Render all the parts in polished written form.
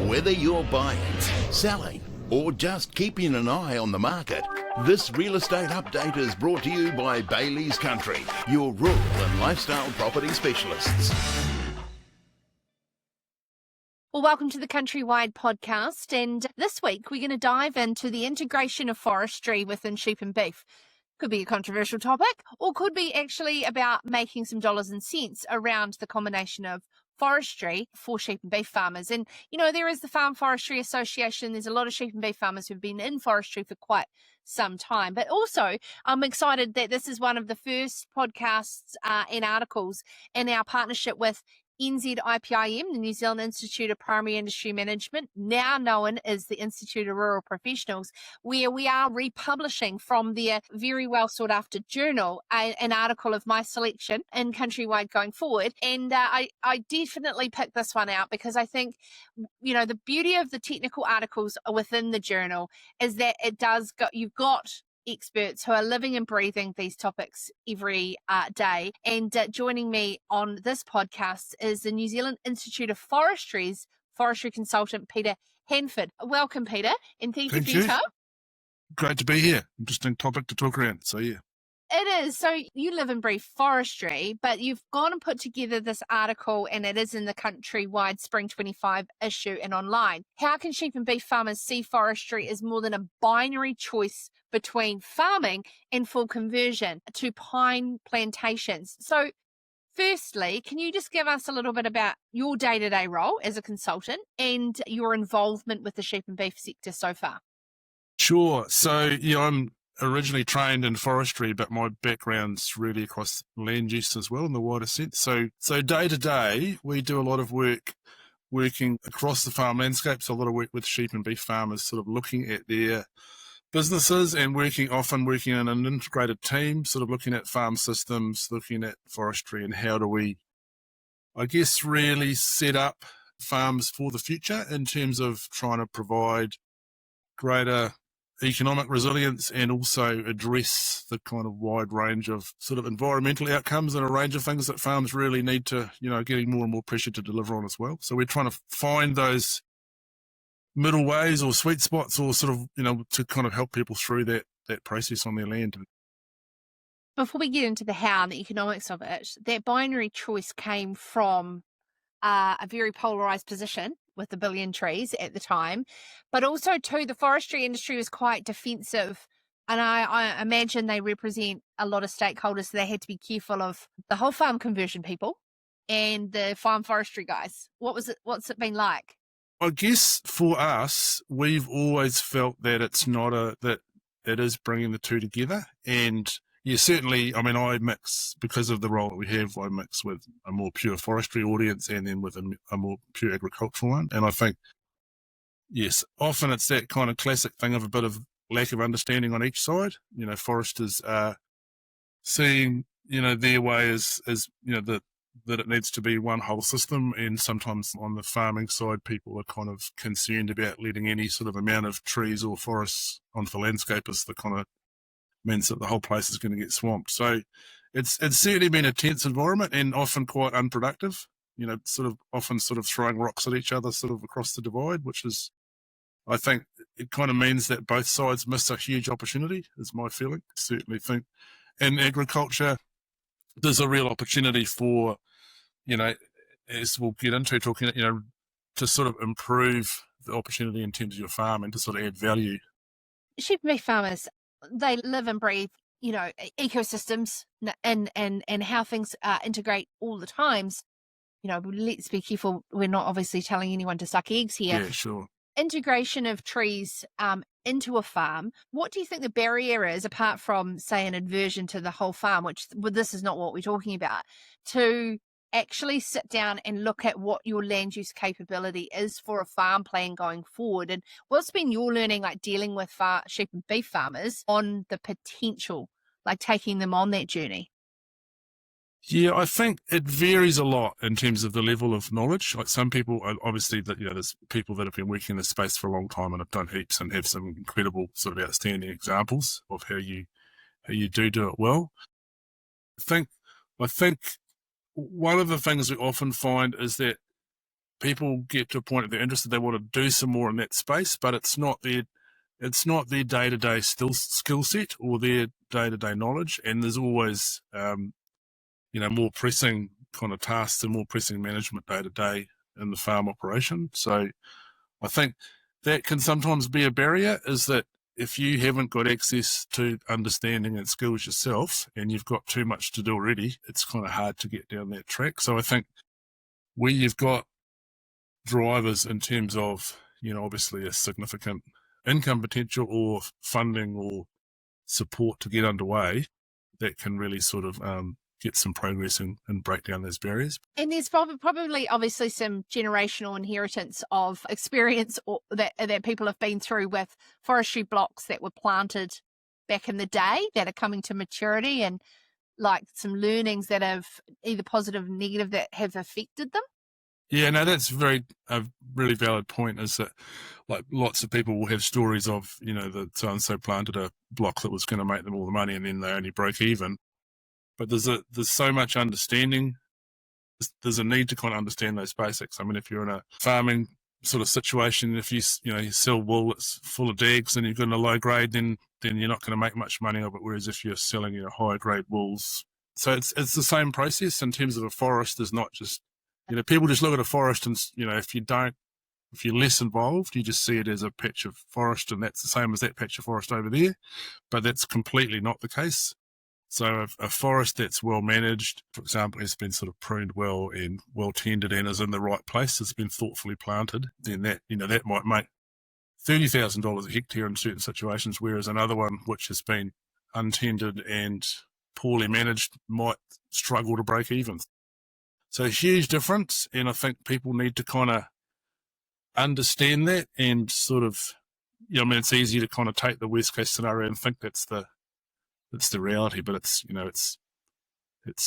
Whether you're buying, selling, or just keeping an eye on the market, this real estate update is brought to you by Bailey's Country, your rural and lifestyle property specialists. Well, welcome to the CountryWide podcast, and this week we're going to dive into the integration of forestry within sheep and beef. Could be a controversial topic, or could be actually about making some dollars and cents around the combination of forestry for sheep and beef farmers. And, you know, there is the Farm Forestry Association. There's a lot of sheep and beef farmers who've been in forestry for quite some time. But also, I'm excited that this is one of the first podcasts and articles in our partnership with NZIPIM, the New Zealand Institute of Primary Industry Management, now known as the Institute of Rural Professionals, where we are republishing from their very well sought after journal an article of my selection in CountryWide going forward. And I definitely picked this one out because I think, you know, the beauty of the technical articles within the journal is that you've got experts who are living and breathing these topics every day. And joining me on this podcast is the New Zealand Institute of Forestry's forestry consultant, Peter Handford. Welcome, Peter, and thank you for your time. Great to be here. Interesting topic to talk around. So, yeah. It is. So you live and breathe forestry, but you've gone and put together this article, and it is in the CountryWide Spring 25 issue and online. How can sheep and beef farmers see forestry as more than a binary choice between farming and full conversion to pine plantations? So firstly, can you just give us a little bit about your day-to-day role as a consultant and your involvement with the sheep and beef sector so far? Sure. So, yeah, I'm originally trained in forestry, but my background's really across land use as well in the wider sense. So day to day, we do a lot of work working across the farm landscape. So a lot of work with sheep and beef farmers, sort of looking at their businesses and often working in an integrated team, sort of looking at farm systems, looking at forestry and how do we, I guess, really set up farms for the future in terms of trying to provide greater economic resilience and also address the kind of wide range of sort of environmental outcomes and a range of things that farms really need to, you know, getting more and more pressure to deliver on as well. So we're trying to find those middle ways or sweet spots or sort of, you know, to kind of help people through that process on their land. Before we get into the how and the economics of it, that binary choice came from a very polarized position with a billion trees at the time, but also too, the forestry industry was quite defensive. And I imagine they represent a lot of stakeholders, so they had to be careful of the whole farm conversion people and the farm forestry guys. What's it been like? I guess for us, we've always felt that it's not that it is bringing the two together. And yeah, certainly, I mean, I mix, because of the role that we have, I mix with a more pure forestry audience and then with a more pure agricultural one. And I think, yes, often it's that kind of classic thing of a bit of lack of understanding on each side. You know, foresters are seeing, you know, their way as you know, that it needs to be one whole system. And sometimes on the farming side, people are kind of concerned about letting any sort of amount of trees or forests onto the landscape as the kind of means that the whole place is going to get swamped. So it's certainly been a tense environment and often quite unproductive, you know, often throwing rocks at each other sort of across the divide, which is, I think it kind of means that both sides miss a huge opportunity, is my feeling. I certainly think in agriculture, there's a real opportunity for, you know, as we'll get into talking, you know, to sort of improve the opportunity in terms of your farm and to sort of add value. Sheep and beef farmers, they live and breathe, you know, ecosystems and how things integrate all the times. You know, let's be careful. We're not obviously telling anyone to suck eggs here. Yeah, sure. Integration of trees into a farm. What do you think the barrier is, apart from, say, an aversion to the whole farm, which this is not what we're talking about, to actually sit down and look at what your land use capability is for a farm plan going forward? And what's been your learning, like dealing with sheep and beef farmers on the potential, like taking them on that journey? Yeah, I think it varies a lot in terms of the level of knowledge. Like some people, obviously, that, you know, there's people that have been working in this space for a long time and have done heaps and have some incredible sort of outstanding examples of how you do it well. I think one of the things we often find is that people get to a point that they're interested, they want to do some more in that space, but it's not their day-to-day skill set or their day-to-day knowledge, and there's always more pressing kind of tasks and more pressing management day-to-day in the farm operation. So I think that can sometimes be a barrier, is that if you haven't got access to understanding and skills yourself and you've got too much to do already, it's kind of hard to get down that track. So I think where you've got drivers in terms of, obviously a significant income potential or funding or support to get underway, that can really sort of get some progress and break down those barriers. And there's probably obviously some generational inheritance of experience that people have been through with forestry blocks that were planted back in the day that are coming to maturity, and like some learnings that have either positive or negative that have affected them. Yeah, no, that's a really valid point, is that like lots of people will have stories of, that so-and-so planted a block that was going to make them all the money and then they only broke even. But there's so much understanding. There's a need to kind of understand those basics. I mean, if you're in a farming sort of situation, if you sell wool that's full of dags and you've got a low grade, then you're not going to make much money of it. Whereas if you're selling high grade wools, so it's the same process in terms of a forest. There's not just people just look at a forest and if you're less involved, you just see it as a patch of forest and that's the same as that patch of forest over there. But that's completely not the case. So a forest that's well managed, for example, has been sort of pruned well and well tended and is in the right place, has been thoughtfully planted, then that might make $30,000 a hectare in certain situations, whereas another one which has been untended and poorly managed might struggle to break even. So a huge difference, and I think people need to kind of understand that and sort of, it's easy to kind of take the worst case scenario and think that's the reality, but it's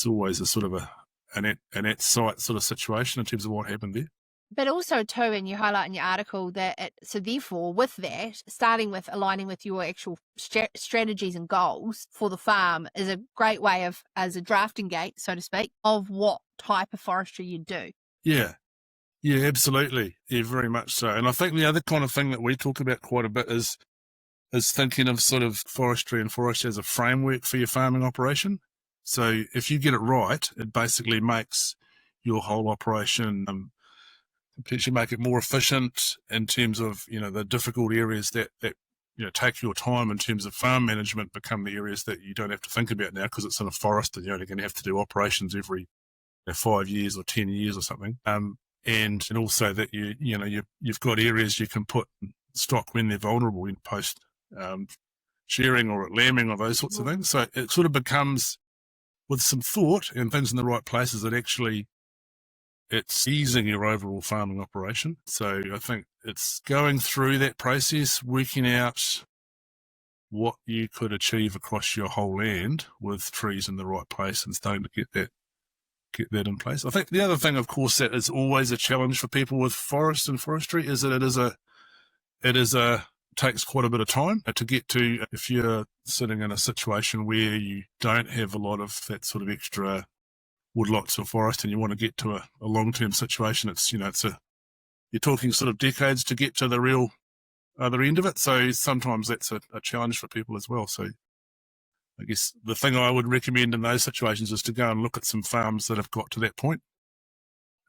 always a sort of an at sight sort of situation in terms of what happened there. But also too, and you highlight in your article that so therefore with that, starting with aligning with your actual strategies and goals for the farm is a great way of, as a drafting gate, so to speak, of what type of forestry you do. Yeah, absolutely. Yeah, very much so. And I think the other kind of thing that we talk about quite a bit is thinking of sort of forestry and forestry as a framework for your farming operation. So if you get it right, it basically makes your whole operation potentially make it more efficient in terms of, the difficult areas that take your time in terms of farm management become the areas that you don't have to think about now because it's in a forest and you're only going to have to do operations every 5 years or 10 years or something. And also that you've got areas you can put stock when they're vulnerable in post shearing or at lambing or those sorts of things. So it sort of becomes, with some thought and things in the right places, that actually it's easing your overall farming operation. So I think it's going through that process, working out what you could achieve across your whole land with trees in the right place and starting to get that in place. I think the other thing, of course, that is always a challenge for people with forest and forestry is that it takes quite a bit of time to get to. If you're sitting in a situation where you don't have a lot of that sort of extra woodlots or forest and you want to get to a long-term situation, you're talking sort of decades to get to the real other end of it. So sometimes that's a challenge for people as well. So I guess the thing I would recommend in those situations is to go and look at some farms that have got to that point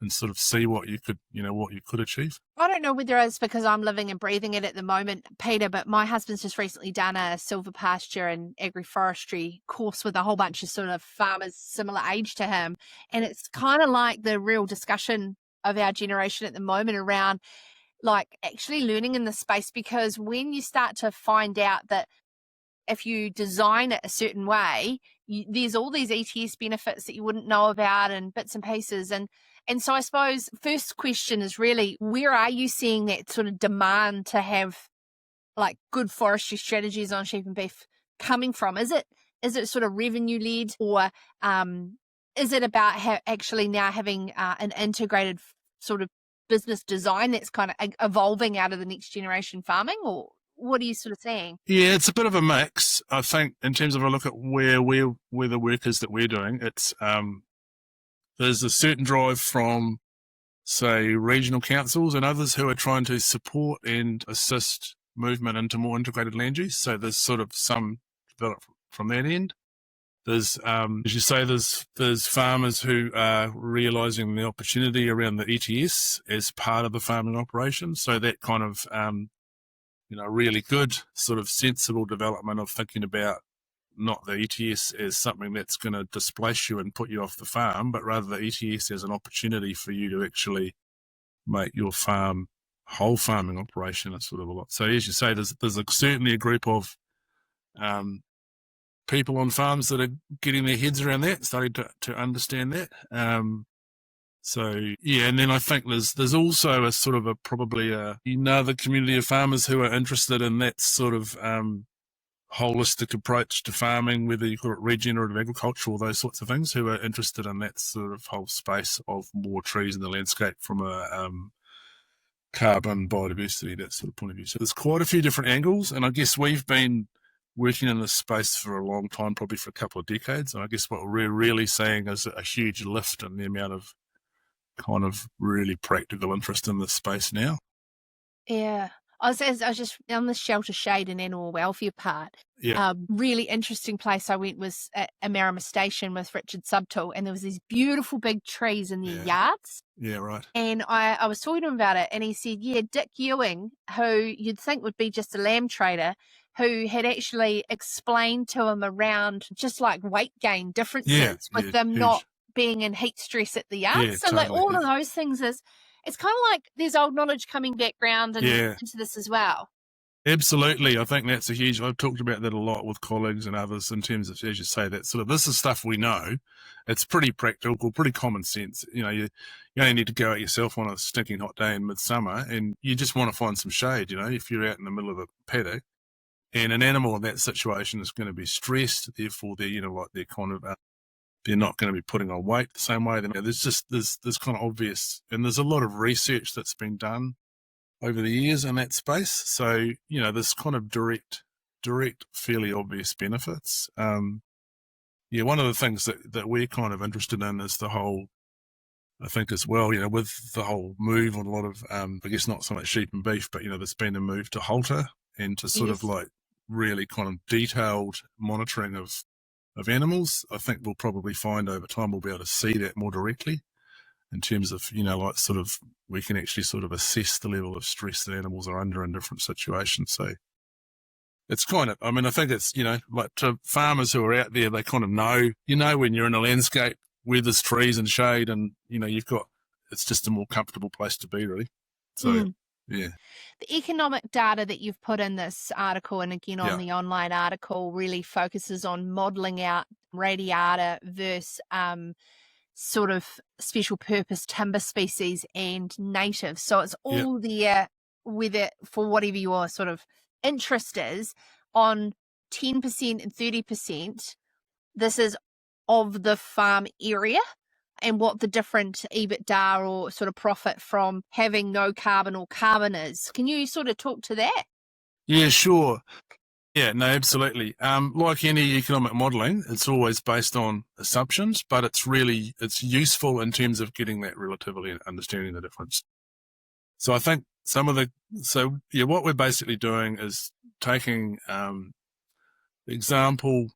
and sort of see what you could achieve. I don't know whether it's because I'm living and breathing it at the moment, Peter, but my husband's just recently done a silver pasture and agroforestry course with a whole bunch of sort of farmers similar age to him. And it's kind of like the real discussion of our generation at the moment around like actually learning in the space, because when you start to find out that if you design it a certain way, there's all these ETS benefits that you wouldn't know about and bits and pieces. And so I suppose first question is really, where are you seeing that sort of demand to have like good forestry strategies on sheep and beef coming from? Is it sort of revenue led, or is it about actually now having an integrated sort of business design that's kind of evolving out of the next generation farming, or what are you sort of saying? Yeah, it's a bit of a mix. I think in terms of a look at where the work is that we're doing, it's there's a certain drive from say, regional councils and others who are trying to support and assist movement into more integrated land use. So there's sort of some developed from that end. There's, as you say, there's farmers who are realising the opportunity around the ETS as part of the farming operation. So that kind of, really good sort of sensible development of thinking about not the ETS as something that's going to displace you and put you off the farm, but rather the ETS as an opportunity for you to actually make your whole farming operation a sort of a lot. So as you say, there's certainly a group of people on farms that are getting their heads around that, starting to understand that. And then I think there's also a sort of probably another community of farmers who are interested in that sort of holistic approach to farming, whether you call it regenerative agriculture or those sorts of things, who are interested in that sort of whole space of more trees in the landscape from a carbon, biodiversity, that sort of point of view. So there's quite a few different angles, and I guess we've been working in this space for a long time, probably for a couple of decades. And I guess what we're really seeing is a huge lift in the amount of kind of really practical interest in this space now. Yeah. I was just on the shelter, shade and animal welfare part. Yeah. Really interesting place I went was at Amarama Station with Richard Subtle, and there was these beautiful big trees in their yards. Yeah, right. And I was talking to him about it, and he said, Dick Ewing, who you'd think would be just a lamb trader, who had actually explained to him around just like weight gain differences with them huge. Not being in heat stress at the yard. So totally, like all of those things it's kind of like there's old knowledge coming background and into this as well. Absolutely. I think that's I've talked about that a lot with colleagues and others in terms of, as you say, that sort of, this is stuff we know. It's pretty practical, pretty common sense. You only need to go out yourself on a stinking hot day in midsummer and you just want to find some shade, if you're out in the middle of a paddock. And an animal in that situation is going to be stressed, therefore they're kind of they're not going to be putting on weight the same way. There's kind of obvious, and there's a lot of research that's been done over the years in that space. So there's kind of direct, fairly obvious benefits. One of the things that we're kind of interested in is the whole, I think as well, with the whole move on a lot of, I guess not so much sheep and beef, but there's been a move to halter and to sort of like really kind of detailed monitoring of animals. I think we'll probably find over time we'll be able to see that more directly in terms of, we can actually sort of assess the level of stress that animals are under in different situations. So it's kind of, I think it's, like to farmers who are out there, they kind of know, when you're in a landscape where there's trees and shade and, it's just a more comfortable place to be really. So, yeah. The economic data that you've put in this article and again on the online article really focuses on modelling out radiata versus sort of special purpose timber species and native. So it's all there with it for whatever your sort of interest is on 10% and 30%. This is of the farm area and what the different EBITDA or sort of profit from having no carbon or carbon is. Can you sort of talk to that? Yeah, sure. Yeah, no, absolutely. Like any economic modelling, it's always based on assumptions, but it's useful in terms of getting that relativity and understanding the difference. So I think what we're basically doing is taking example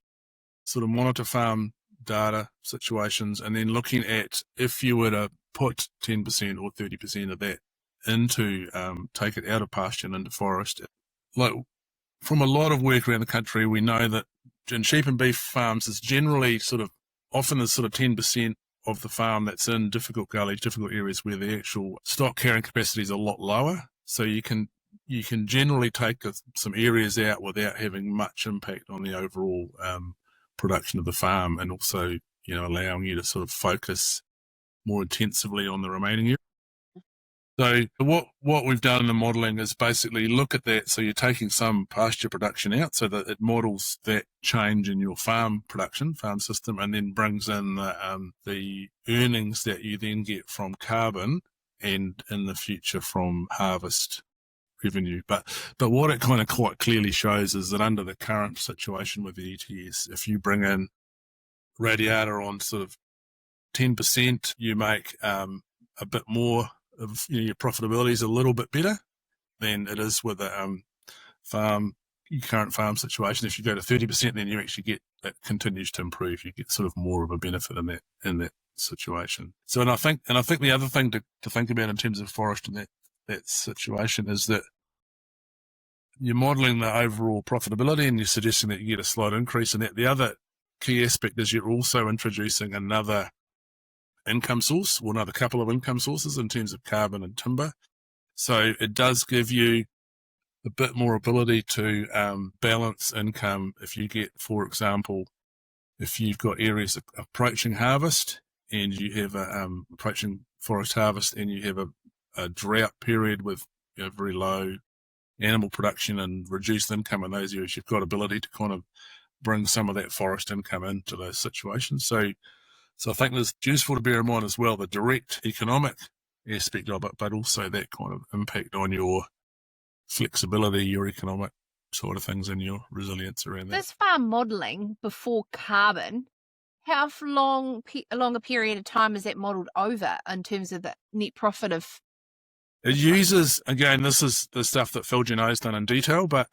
sort of monitor farm data situations and then looking at if you were to put 10% or 30% of that into take it out of pasture and into forest. Like from a lot of work around the country, we know that in sheep and beef farms is generally often there's 10% of the farm that's in difficult gullies, difficult areas where the actual stock carrying capacity is a lot lower. So you can generally take some areas out without having much impact on the overall production of the farm, and also allowing you to sort of focus more intensively on the remaining area. So what we've done in the modelling is basically look at that. So you're taking some pasture production out so that it models that change in your farm production, farm system, and then brings in the earnings that you then get from carbon and in the future from harvest revenue. But what it kind of quite clearly shows is that under the current situation with the ETS, if you bring in radiata on sort of 10%, you make a bit more your profitability is a little bit better than it is with a your current farm situation. If you go to 30%, then you actually get, it continues to improve. You get sort of more of a benefit in that situation. So, and I think the other thing to think about in terms of forest in that situation is that you're modelling the overall profitability and you're suggesting that you get a slight increase in that. The other key aspect is you're also introducing another income source, or another couple of income sources in terms of carbon and timber. So it does give you a bit more ability to balance income if you get, for example, if you've got areas approaching harvest and you have approaching forest harvest and you have a drought period with very low animal production and reduced income in those areas, you've got ability to kind of bring some of that forest income into those situations. So I think it's useful to bear in mind as well the direct economic aspect of it, but also that kind of impact on your flexibility, your economic sort of things, and your resilience around that. This farm modelling before carbon, how long a longer period of time is that modelled over in terms of the net profit of? It uses, again, this is the stuff that Phil Geno's done in detail, but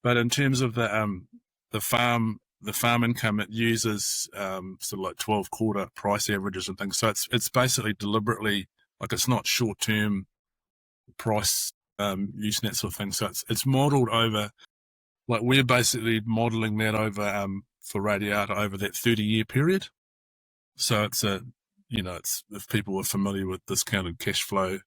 in terms of the farm income, it uses sort of like 12-quarter price averages and things. So it's basically deliberately, like, it's not short-term price use and that sort of thing. So it's modelled over, like, we're basically modelling that over for Radiata over that 30-year period. So it's if people are familiar with discounted cash flow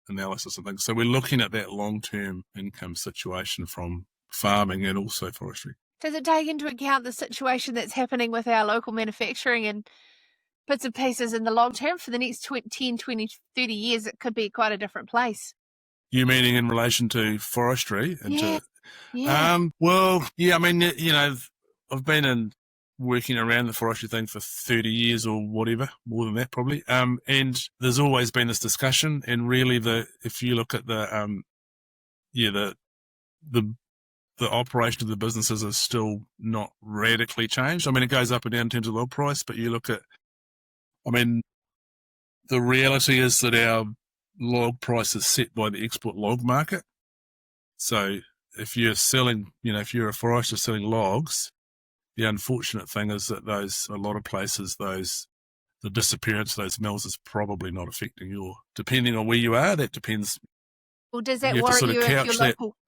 analysis and things. So we're looking at that long-term income situation from farming and also forestry. Does it take into account the situation that's happening with our local manufacturing and bits and pieces in the long term? For the next 10, 20, 30 years, it could be quite a different place. You meaning in relation to forestry? Yeah. Well, yeah, I mean, I've been working around the forestry thing for 30 years or whatever, more than that probably. And there's always been this discussion, and really if you look at the operation of the businesses is still not radically changed. I mean, it goes up and down in terms of oil price, but you look at, I mean, the reality is that our log price is set by the export log market. So if you're selling, if you're a forester selling logs, the unfortunate thing is that a lot of places, the disappearance of those mills is probably not affecting depending on where you are, that depends. Well, does that worry you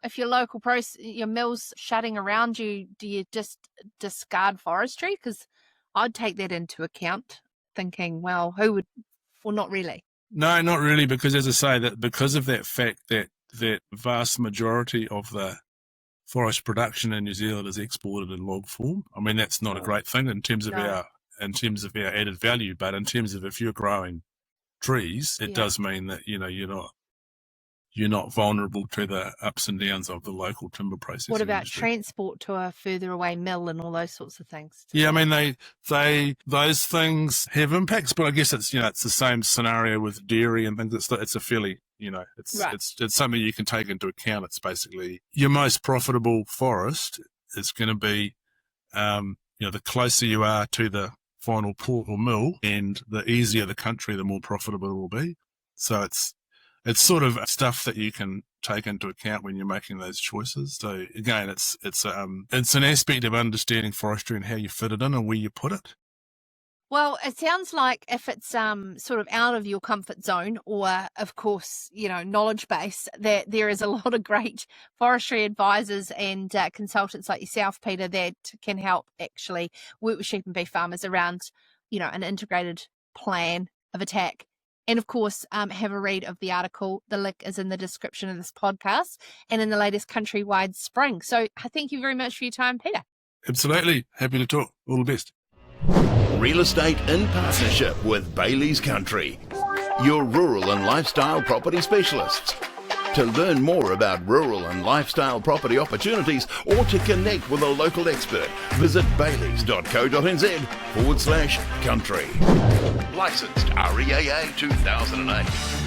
if your local your mill's shutting around you? Do you just discard forestry? Because I'd take that into account, thinking, well, who would? Well, not really. No, not really, because as I say, that because of that fact that vast majority of the forest production in New Zealand is exported in log form. I mean, that's not a great thing in terms of our added value, but in terms of if you're growing trees, it does mean that you're not vulnerable to the ups and downs of the local timber processing. What about industry. transport to a further away mill and all those sorts of things? Yeah, I mean, those things have impacts, but I guess it's the same scenario with dairy and things. It's a fairly, it's something you can take into account. It's basically your most profitable forest is going to be, the closer you are to the final port or mill, and the easier the country, the more profitable it will be. So it's sort of stuff that you can take into account when you're making those choices. So again, it's an aspect of understanding forestry and how you fit it in and where you put it. Well, it sounds like if it's sort of out of your comfort zone, or of course, knowledge base, that there is a lot of great forestry advisors and consultants like yourself, Peter, that can help actually work with sheep and beef farmers around, an integrated plan of attack. And of course, have a read of the article. The link is in the description of this podcast and in the latest Countrywide Spring. So thank you very much for your time, Peter. Absolutely. Happy to talk. All the best. Real estate in partnership with Bailey's Country, your rural and lifestyle property specialists. To learn more about rural and lifestyle property opportunities or to connect with a local expert, visit baileys.co.nz/country. Licensed REAA 2008.